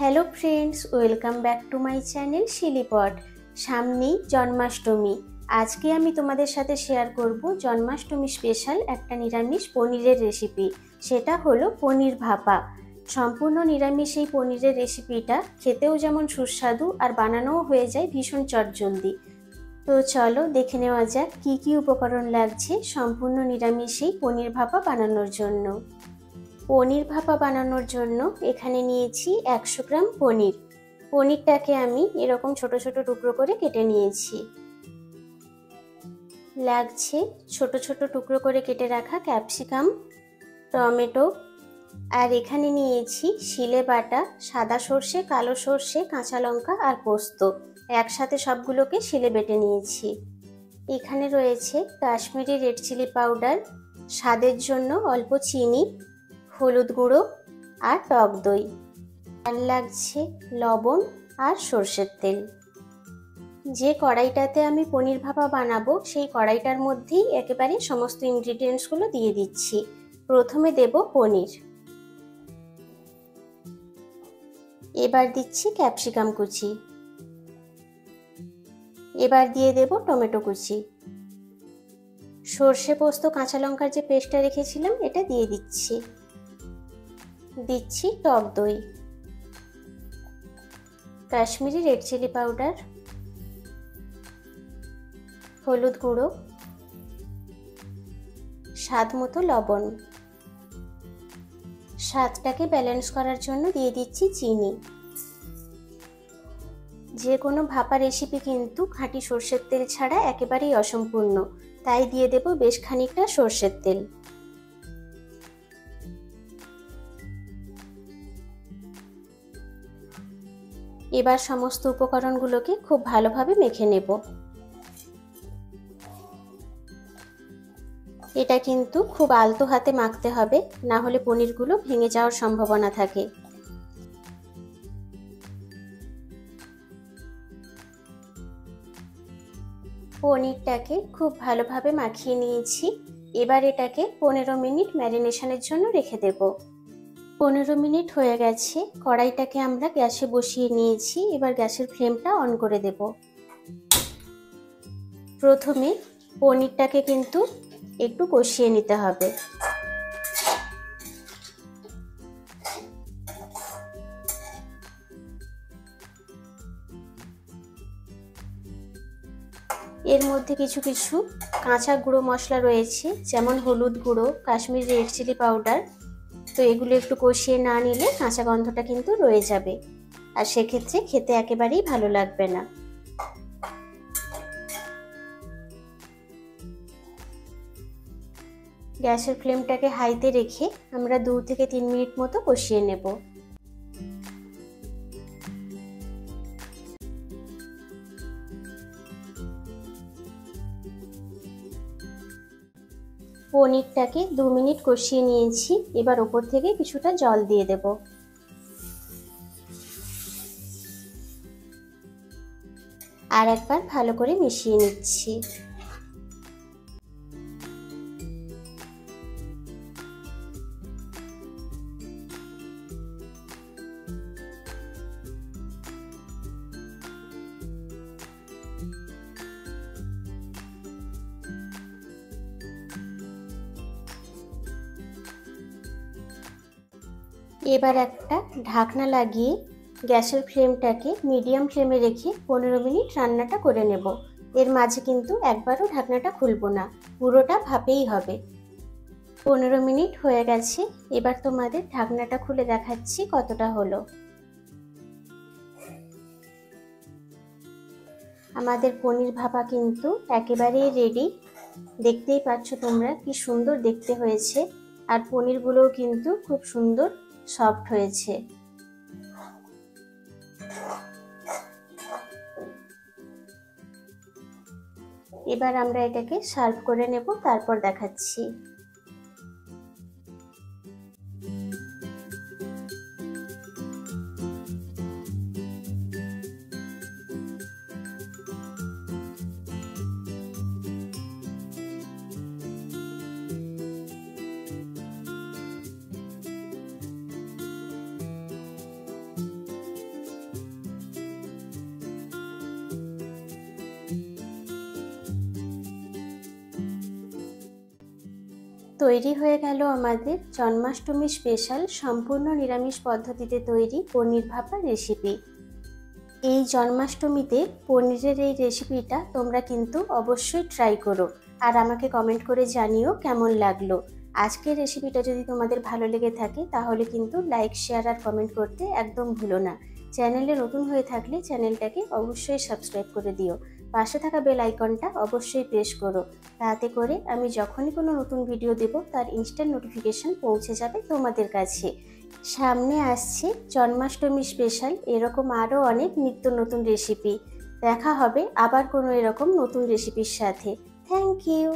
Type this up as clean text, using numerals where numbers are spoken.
Hello friends, welcome back to my channel শিলিপট। সামনেই জন্মাষ্টমী। আজকে আমি তোমাদের সাথে শেয়ার করব জন্মাষ্টমী স্পেশাল একটা নিরামিষ পনিরের রেসিপি। সেটা হলো পনির ভাপা। সম্পূর্ণ নিরামিষ এই পনিরের রেসিপিটা খেতেও যেমন সুস্বাদু আর বানানোও হয়ে যায় ভীষণ চটজলদি। তো চলো দেখে নেওয়া যাক কী কী উপকরণ লাগছে সম্পূর্ণ নিরামিষ এই পনির ভাপা বানানোর জন্য। পনির ভাপা বানানোর জন্য এখানে নিয়েছি 100 গ্রাম পনির। পনিরটাকে আমি এরকম ছোট ছোট টুকরো করে কেটে নিয়েছি। লাগছে ছোট ছোট টুকরো করে কেটে রাখা ক্যাপসিকাম, টমেটো, আর এখানে নিয়েছি শিলে বাটা সাদা সর্ষে, কালো সর্ষে, কাঁচা লঙ্কা আর পোস্ত। একসাথে সবগুলোকে শিলে বেটে নিয়েছি। এখানে রয়েছে কাশ্মীরি রেড চিলি পাউডার, স্বাদের জন্য অল্প চিনি, হলুদ গুঁড়ো আর টক দই, আর লাগছে লবণ আর সর্ষের তেল। যে কড়াইটাতে আমি পনির ভাপা বানাবো সেই কড়াইটার মধ্যেই একেবারে সমস্ত ইনগ্রিডিয়েন্টসগুলো দিয়ে দিচ্ছি। প্রথমে দেব পনির, এবার দিচ্ছি ক্যাপসিকাম কুচি, এবার দিয়ে দেব টমেটো কুচি, সর্ষে পোস্ত কাঁচা লঙ্কার যে পেস্টটা রেখেছিলাম এটা দিয়ে দিচ্ছি, দিচ্ছি টক দই, কাশ্মীরি রেড চিলি পাউডার, হলুদ গুঁড়ো, স্বাদ মতো লবণ, স্বাদটাকে ব্যালেন্স করার জন্য দিয়ে দিচ্ছি চিনি। যে কোনো ভাপা রেসিপি কিন্তু খাঁটি সর্ষের তেল ছাড়া একেবারেই অসম্পূর্ণ, তাই দিয়ে দেব বেশ খানিকটা সর্ষের তেল। এবার সমস্ত উপকরণগুলোকে খুব ভালোভাবে মেখে নেব। এটা কিন্তু খুব আলতো হাতে মাখতে হবে, না হলে পনিরগুলো ভেঙে যাওয়ার সম্ভাবনা থাকে। পনিরটাকে খুব ভালোভাবে মাখিয়ে নিয়েছি। এবার এটাকে 15 মিনিট ম্যারিনেশনের জন্য রেখে দেব। 15 মিনিট হয়ে গেছে। কড়াইটাকে আমরা গ্যাসে বসিয়ে নিয়েছি। এবার গ্যাসের ফ্লেমটা অন করে দেব। প্রথমে পনিরটাকে কিন্তু একটু কষিয়ে নিতে হবে। এর মধ্যে কিছু কিছু কাঁচা গুঁড়ো মশলা রয়েছে, যেমন হলুদ গুঁড়ো, কাশ্মীরি রেড চিলি পাউডার। তো এগুলো একটু কষিয়ে না নিলে কাঁচা গন্ধটা কিন্তু রয়ে যাবে, আর সেক্ষেত্রে খেতে একেবারেই ভালো লাগবে না। গ্যাসের ফ্লেমটাকে হাইতে রেখে আমরা 2 থেকে 3 মিনিট মতো কষিয়ে নেব। পনিরটাকে 2 মিনিট কষিয়ে নিয়েছি। এবার ওপর থেকে কিছুটা জল দিয়ে দেব। আর একবার ভালো করে মিশিয়ে নিচ্ছি। এবার একটা ঢাকনা লাগিয়ে গ্যাসের ফ্লেমটাকে মিডিয়াম ফ্লেমে রেখে 15 মিনিট রান্নাটা করে নেব। এর মাঝে কিন্তু একবারও ঢাকনাটা খুলবো না, পুরোটা ভাপেই হবে। 15 মিনিট হয়ে গেছে। এবার তোমাদের ঢাকনাটা খুলে দেখাচ্ছি কতটা হলো। আমাদের পনির ভাপা কিন্তু একেবারেই রেডি। দেখতেই পাচ্ছ তোমরা কি সুন্দর দেখতে হয়েছে, আর পনিরগুলোও কিন্তু খুব সুন্দর সফট হয়েছে। এবার আমরা এটাকে সার্ভ করে নেব, তারপর দেখাচ্ছি। তৈরি হয়ে গেল আমাদের জন্মাষ্টমী স্পেশাল সম্পূর্ণ নিরামিষ পদ্ধতিতে তৈরি পনির ভাপা রেসিপি। এই জন্মাষ্টমীতে পনিরের এই রেসিপিটা তোমরা কিন্তু অবশ্যই ট্রাই করো আর আমাকে কমেন্ট করে জানিও কেমন লাগলো। আজকের রেসিপিটা যদি তোমাদের ভালো লেগে থাকে তাহলে কিন্তু লাইক, শেয়ার আর কমেন্ট করতে একদম ভুলো না। চ্যানেলে নতুন হয়ে থাকলে চ্যানেলটাকে অবশ্যই সাবস্ক্রাইব করে দিও। পাশে থাকা বেল আইকনটা অবশ্যই প্রেস করো, তাতে করে আমি যখনই কোনো নতুন ভিডিও দেব তার ইনস্ট্যান্ট নোটিফিকেশন পৌঁছে যাবে তোমাদের কাছে। সামনে আসছে জন্মাষ্টমী স্পেশাল এরকম আরও অনেক নিত্য নতুন রেসিপি। দেখা হবে আবার কোনো এরকম নতুন রেসিপির সাথে। Thank you.